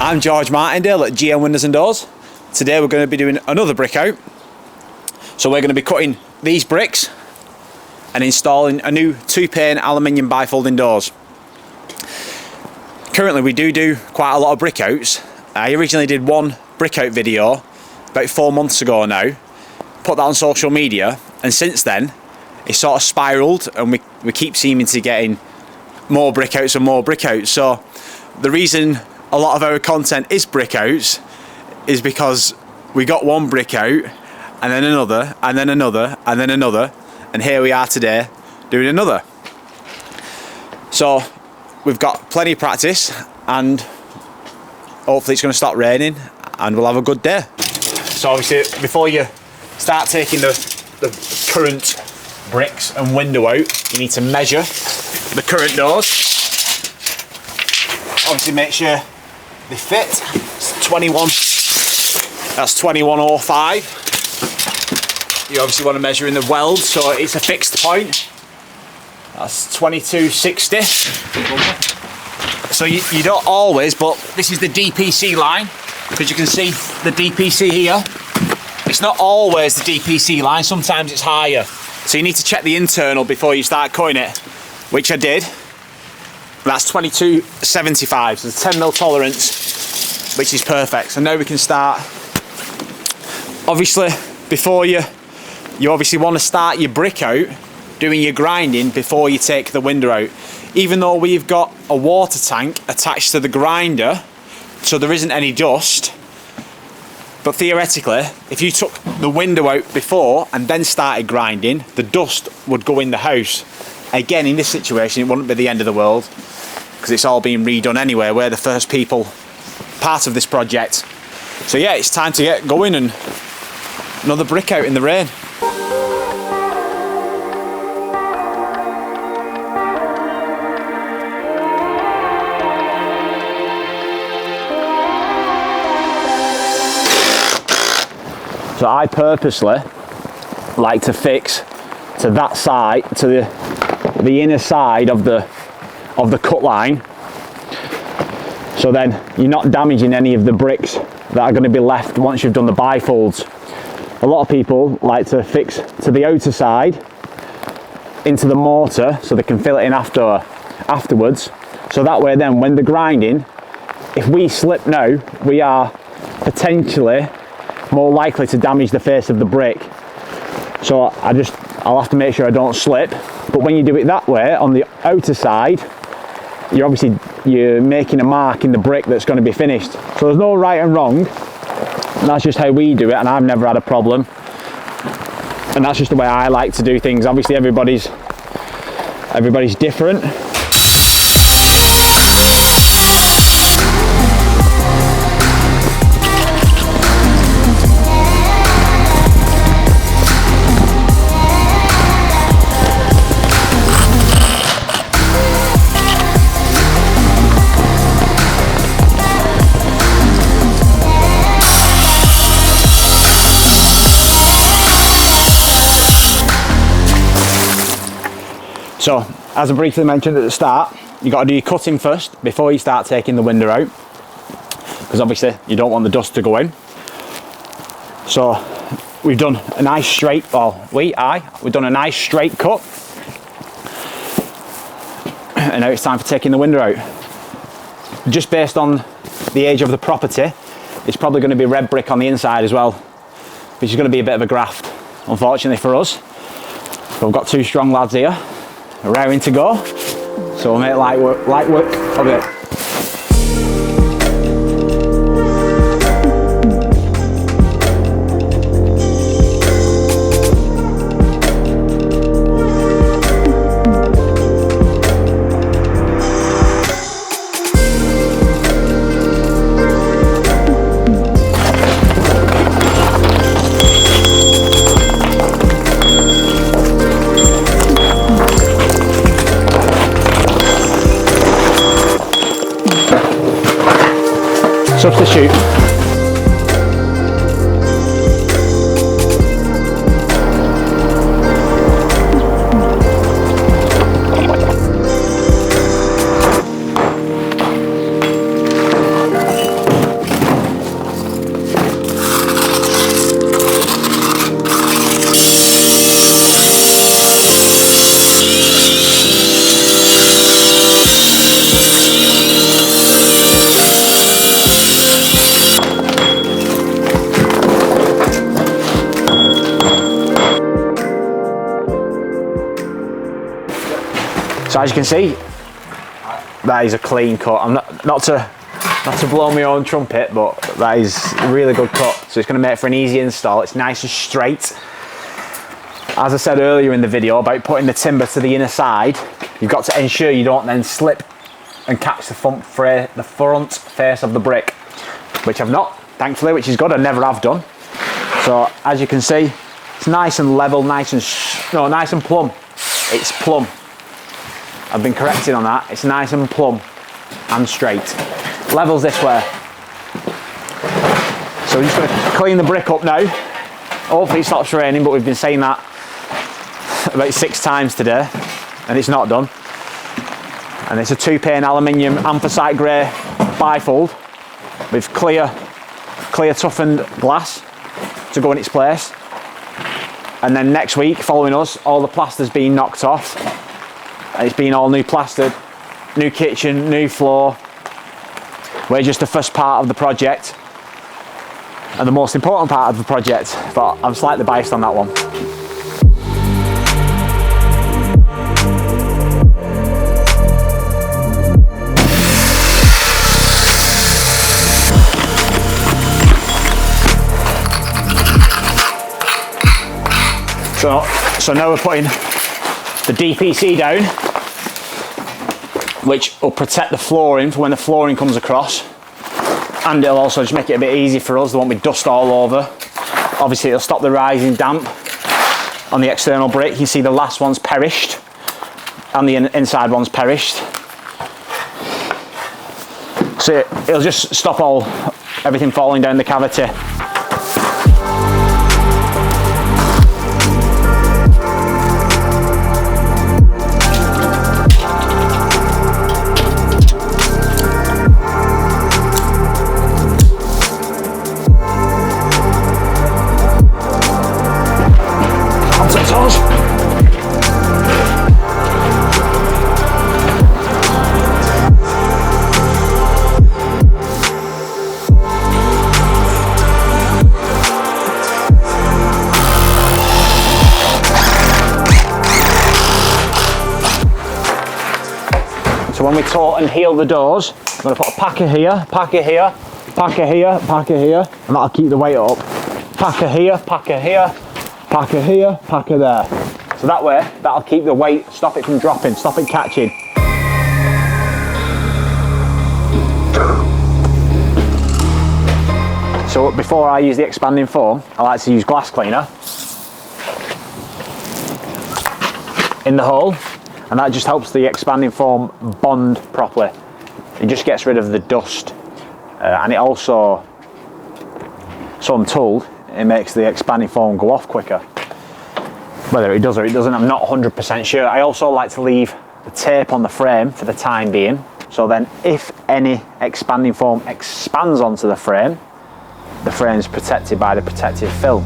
I'm George Martindale at M Windows Doors. Today we're going to be doing another brick out. So we're going to be cutting these bricks and installing a new 2-pane aluminium bifolding doors. Currently we do quite a lot of brick outs. I originally did one brick out video about 4 months ago now, put that on social media, and since then it's sort of spiraled and we keep seeming to getting more brick outs and more brick outs. So the reason a lot of our content is brick outs is because we got one brick out and then another and then another and then another, and here we are today doing another. So we've got plenty of practice and hopefully it's going to stop raining and we'll have a good day. So obviously before you start taking the current bricks and window out, you need to measure the current doors. Obviously make sure they fit. It's 21, that's 2105. You obviously want to measure in the weld so it's a fixed point. That's 2260. So you don't always, but this is the DPC line, because you can see the DPC here. It's not always the DPC line, sometimes it's higher. So you need to check the internal before you start cutting it, which I did. That's 2275, so there's 10mm tolerance, which is perfect. So now we can start. Obviously, before you obviously want to start your brick out, doing your grinding before you take the window out. Even though we've got a water tank attached to the grinder, so there isn't any dust, but theoretically, if you took the window out before and then started grinding, the dust would go in the house. Again, in this situation, it wouldn't be the end of the world, because it's all being redone anyway. We're the first people part of this project. So yeah, it's time to get going and another brick out in the rain. So I purposely like to fix to that side, to the inner side of the cut line, so then you're not damaging any of the bricks that are going to be left once you've done the bifolds. A lot of people like to fix to the outer side into the mortar so they can fill it in afterwards, so that way then when they're grinding, if we slip now, we are potentially more likely to damage the face of the brick. So I'll have to make sure I don't slip. But when you do it that way on the outer side, you're making a mark in the brick that's going to be finished. So there's no right and wrong, and that's just how we do it, and I've never had a problem, and that's just the way I like to do things. Obviously everybody's different. So, as I briefly mentioned at the start, you've got to do your cutting first before you start taking the window out, because obviously you don't want the dust to go in. So we've done a nice straight, we've done a nice straight cut, and now it's time for taking the window out. Just based on the age of the property, it's probably going to be red brick on the inside as well, which is going to be a bit of a graft, unfortunately for us. But we've got two strong lads here, raring to go, so we'll make light work of it. So as you can see, that is a clean cut. I'm not to blow my own trumpet, but that is a really good cut. So it's going to make for an easy install. It's nice and straight. As I said earlier in the video about putting the timber to the inner side, you've got to ensure you don't then slip and catch the front face of the brick, which I've not, thankfully, which is good. I never have done. So as you can see, it's nice and level, nice and plumb. It's plumb. I've been corrected on that. It's nice and plumb and straight. Levels this way. So we're just going to clean the brick up now. Hopefully it stops raining, but we've been saying that about 6 times today, and it's not done. And it's a 2-pane aluminium anthracite grey bifold with clear toughened glass to go in its place. And then next week, following us, all the plaster's been knocked off. And it's been all new plastered, new kitchen, new floor. We're just the first part of the project and the most important part of the project, but I'm slightly biased on that one. So now we're putting the DPC down, which will protect the flooring for when the flooring comes across, and it'll also just make it a bit easy for us. There won't be dust all over. Obviously it'll stop the rising damp on the external brick. You can see the last one's perished and the inside one's perished. So it'll just stop everything falling down the cavity. So when we taut and heel the doors, I'm going to put a packer here, packer here, packer here, packer here, and that'll keep the weight up. Packer here, packer here, packer here, packer there. So that way, that'll keep the weight, stop it from dropping, stop it catching. So before I use the expanding foam, I like to use glass cleaner in the hole. And that just helps the expanding foam bond properly. It just gets rid of the dust. And it also, so I'm told, it makes the expanding foam go off quicker. Whether it does or it doesn't, I'm not 100% sure. I also like to leave the tape on the frame for the time being. So then if any expanding foam expands onto the frame's protected by the protective film.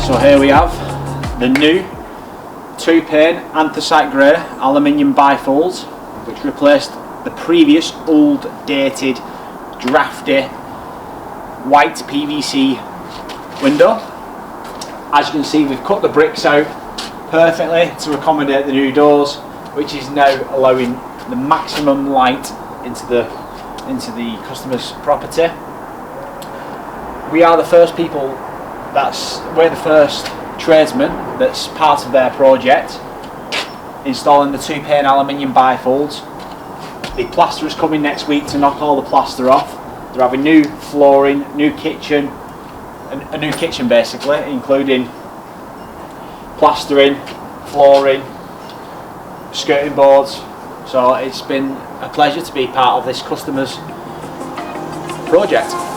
So here we have the new 2-pane anthracite grey aluminium bifolds, which replaced the previous old dated drafty white PVC window. As you can see, we've cut the bricks out perfectly to accommodate the new doors, which is now allowing the maximum light into the customer's property. We are the first people, we're the first tradesman that's part of their project, installing the 2-pane aluminium bifolds. The plasterer's coming next week to knock all the plaster off. They're having new flooring, new kitchen, a new kitchen basically, including plastering, flooring, skirting boards. So it's been a pleasure to be part of this customer's project.